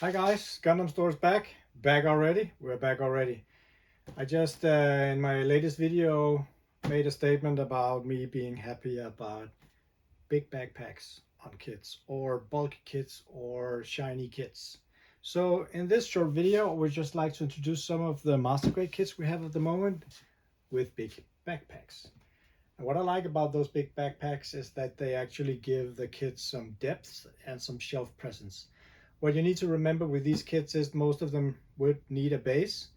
Hi guys, Gundam Store's back already. We're back already. I just in my latest video made a statement about me being happy about big backpacks on kits or bulky kits or shiny kits. So in this short video, we'd just like to introduce some of the master grade kits we have at the moment with big backpacks. And what I like about those big backpacks is that they actually give the kits some depth and some shelf presence. What you need to remember with these kits is most of them would need a base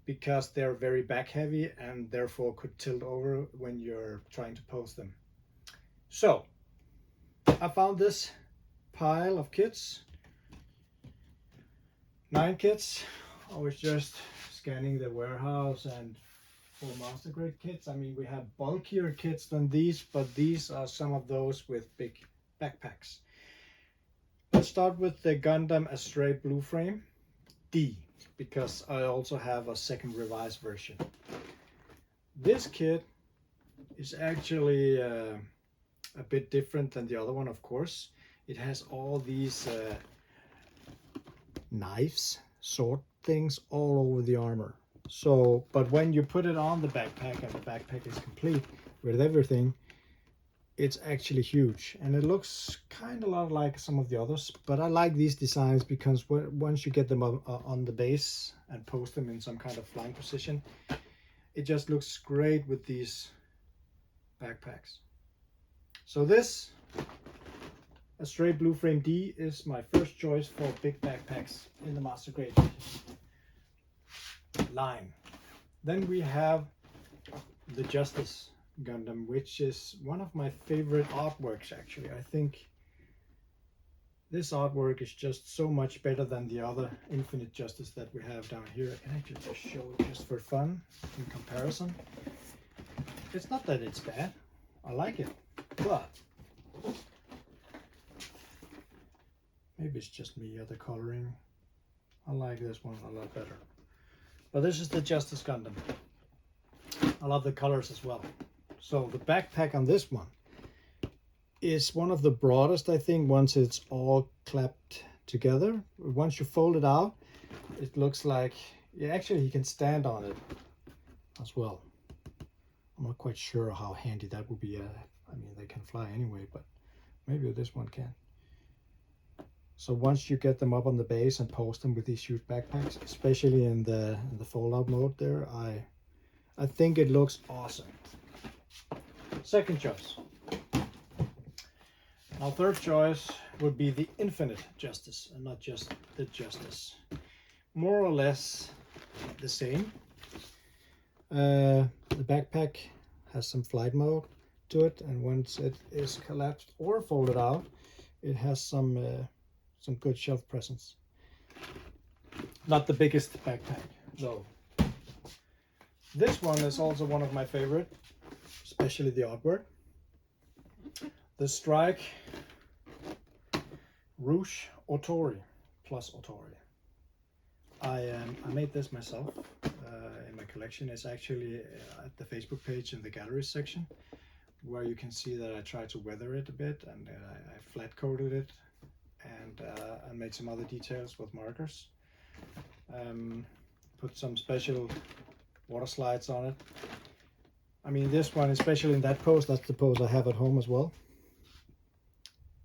because they're very back heavy and therefore could tilt over when you're trying to pose them. So I found this pile of kits, 9 kits. I was just scanning the warehouse, and for master grade kits, I mean, we have bulkier kits than these, but these are some of those with big backpacks. Let's start with the Gundam Astray Blue Frame D, because I also have a second revised version. This kit is actually a bit different than the other one, of course. It has all these knives, sword things all over the armor. So, but when you put it on the backpack and the backpack is complete with everything, it's actually huge, and it looks kind of a lot like some of the others, but I like these designs because once you get them on the base and post them in some kind of flying position, it just looks great with these backpacks. So this Astray Blue Frame D is my first choice for big backpacks in the master grade line. Then we have the Justice Gundam, which is one of my favorite artworks actually. I think this artwork is just so much better than the other Infinite Justice that we have down here. I can actually just show it just for fun in comparison. It's not that it's bad, I like it, but maybe it's just me or the coloring. I like this one a lot better. But this is the Justice Gundam. I love the colors as well. So the backpack on this one is one of the broadest, I think, once it's all clapped together. Once you fold it out, it looks like, yeah, actually you can stand on it as well. I'm not quite sure how handy that would be. I mean, they can fly anyway, but maybe this one can. So once you get them up on the base and post them with these huge backpacks, especially in the fold out mode there, I think it looks awesome. Second choice. Now third choice would be the Infinite Justice, and not just the Justice. More or less the same. The backpack has some flight mode to it, and once it is collapsed or folded out, it has some good shelf presence. Not the biggest backpack though. This one is also one of my favorite, especially the artwork. The Strike Rouge Otori plus Otori. I made this myself in my collection. It's actually at the Facebook page in the Gaahleri section, where you can see that I tried to weather it a bit, and I flat coated it and made some other details with markers. Put some special water slides on it. I mean, this one, especially in that pose, that's the pose I have at home as well.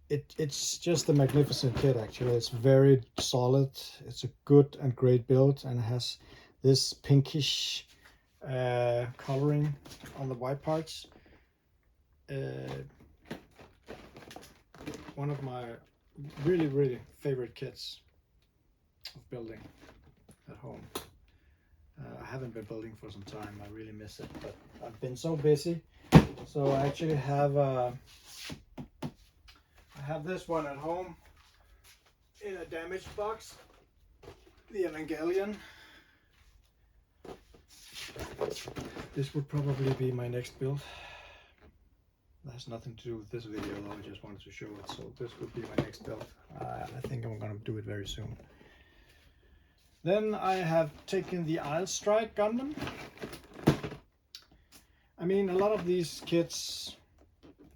It's just a magnificent kit actually. It's very solid. It's a good and great build, and it has this pinkish coloring on the white parts. One of my really favorite kits of building at home. I haven't been building for some time. I really miss it, but I've been so busy. So I actually have this one at home in a damaged box, the Evangelion. This would probably be my next build. That has nothing to do with this video though, I just wanted to show it. So this would be my next build. I think I'm gonna do it very soon. Then I have taken the Isle Strike Gundam. I mean, a lot of these kits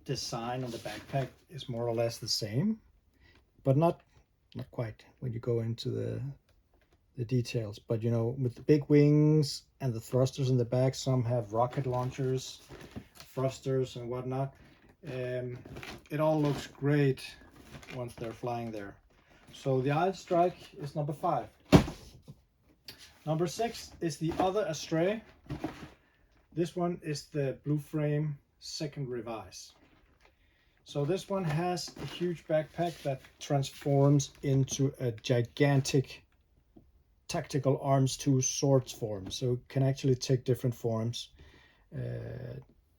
design on the backpack is more or less the same, but not not quite when you go into the details, but you know, with the big wings and the thrusters in the back, some have rocket launchers, thrusters and whatnot. It all looks great once they're flying there. So the Eye Strike is number 5. Number 6 is the other Astray. This one is the Blue Frame second revise. So this one has a huge backpack that transforms into a gigantic tactical arms to swords form. So it can actually take different forms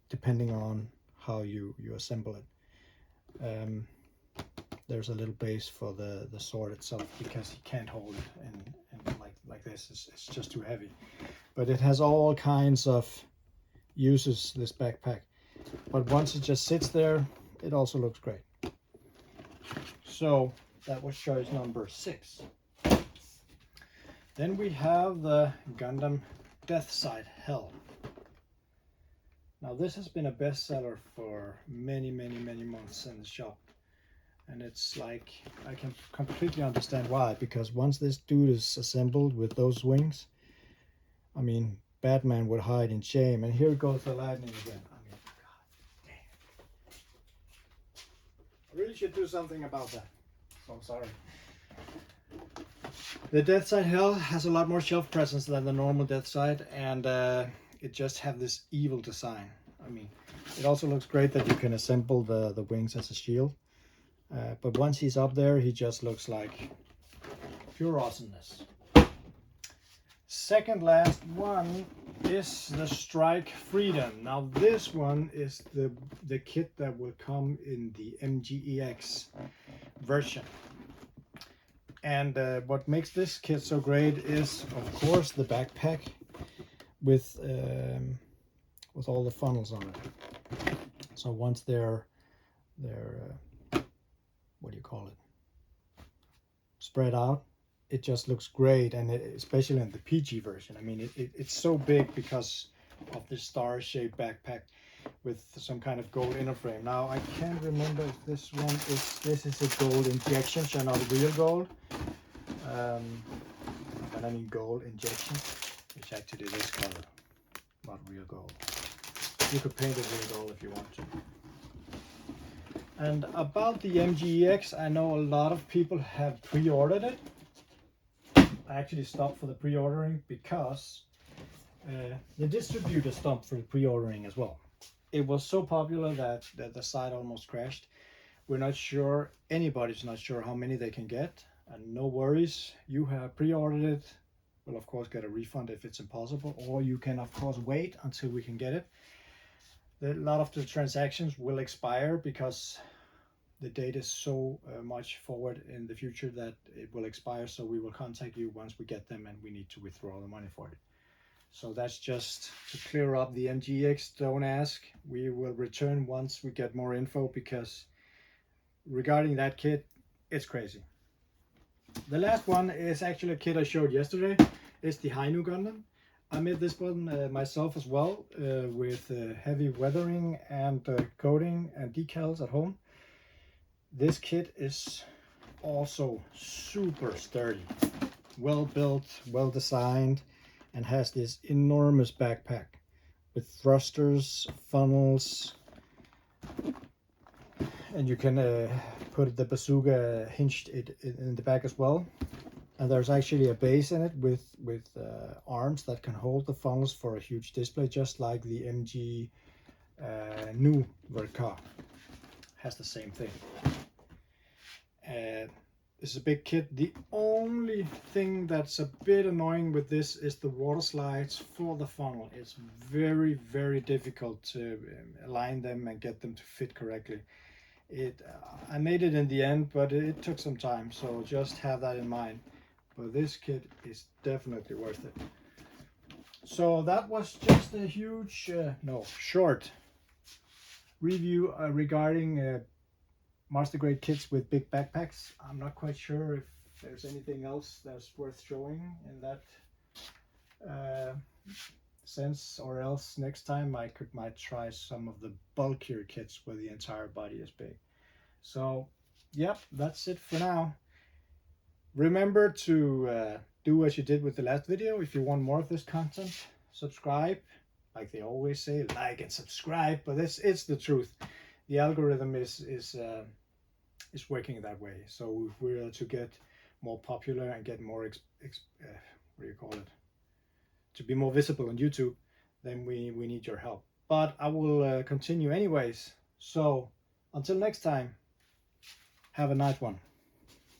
depending on how you assemble it. There's a little base for the sword itself because you can't hold it and like this. It's just too heavy. But it has all kinds of uses, this backpack. But once it just sits there, it also looks great. So that was choice number 6. Then we have the Gundam Deathscythe Hell. Now this has been a bestseller for many months in the shop. And it's like, I can completely understand why, because once this dude is assembled with those wings, I mean, Batman would hide in shame. And here goes the lightning again. I mean, god damn. I really should do something about that. So I'm sorry. The Deathscythe Hell has a lot more shelf presence than the normal Deathscythe, and it just have this evil design. I mean, it also looks great that you can assemble the wings as a shield. But once he's up there, he just looks like pure awesomeness. Second last one is the Strike Freedom. Now this one is the kit that will come in the MGEX version. And what makes this kit so great is, of course, the backpack with all the funnels on it. So once they're what do you call it? Spread out, it just looks great, and especially in the PG version. I mean, it's so big because of this star-shaped backpack with some kind of gold inner frame. Now I can't remember if this is a gold injection, so not real gold. But I mean gold injection, which actually is color, not real gold. You could paint it real gold if you want to. And about the MGEX, I know a lot of people have pre-ordered it. I actually stopped for the pre-ordering because the distributor stopped for the pre-ordering as well. It was so popular that the site almost crashed. We're not sure, anybody's not sure how many they can get. And no worries, you have pre-ordered it, will of course get a refund if it's impossible, or you can of course wait until we can get it. A lot of the transactions will expire because the date is so much forward in the future that it will expire, so we will contact you once we get them and we need to withdraw the money for it. So that's just to clear up the MGEX. Don't ask, we will return once we get more info, because regarding that kit, it's crazy. The last one is actually a kit I showed yesterday. It's the Hainu Gundam. I made this one myself as well, with heavy weathering and coating and decals at home. This kit is also super sturdy, well built, well designed, and has this enormous backpack with thrusters, funnels, and you can put the bazooka hinged in the back as well. And there's actually a base in it with arms that can hold the funnels for a huge display, just like the MG new Verka has the same thing. This is a big kit. The only thing that's a bit annoying with this is the water slides for the funnel. It's very difficult to align them and get them to fit correctly. I made it in the end, but it took some time, so just have that in mind. But this kit is definitely worth it. So that was just a huge, short review regarding master grade kits with big backpacks. I'm not quite sure if there's anything else that's worth showing in that sense, or else next time I might try some of the bulkier kits where the entire body is big. So yep, that's it for now. Remember to do as you did with the last video. If you want more of this content, subscribe. Like they always say, like and subscribe. But it's the truth. The algorithm is working that way. So if we're to get more popular and get more what do you call it? To be more visible on YouTube, then we need your help. But I will continue anyways. So until next time, have a nice one.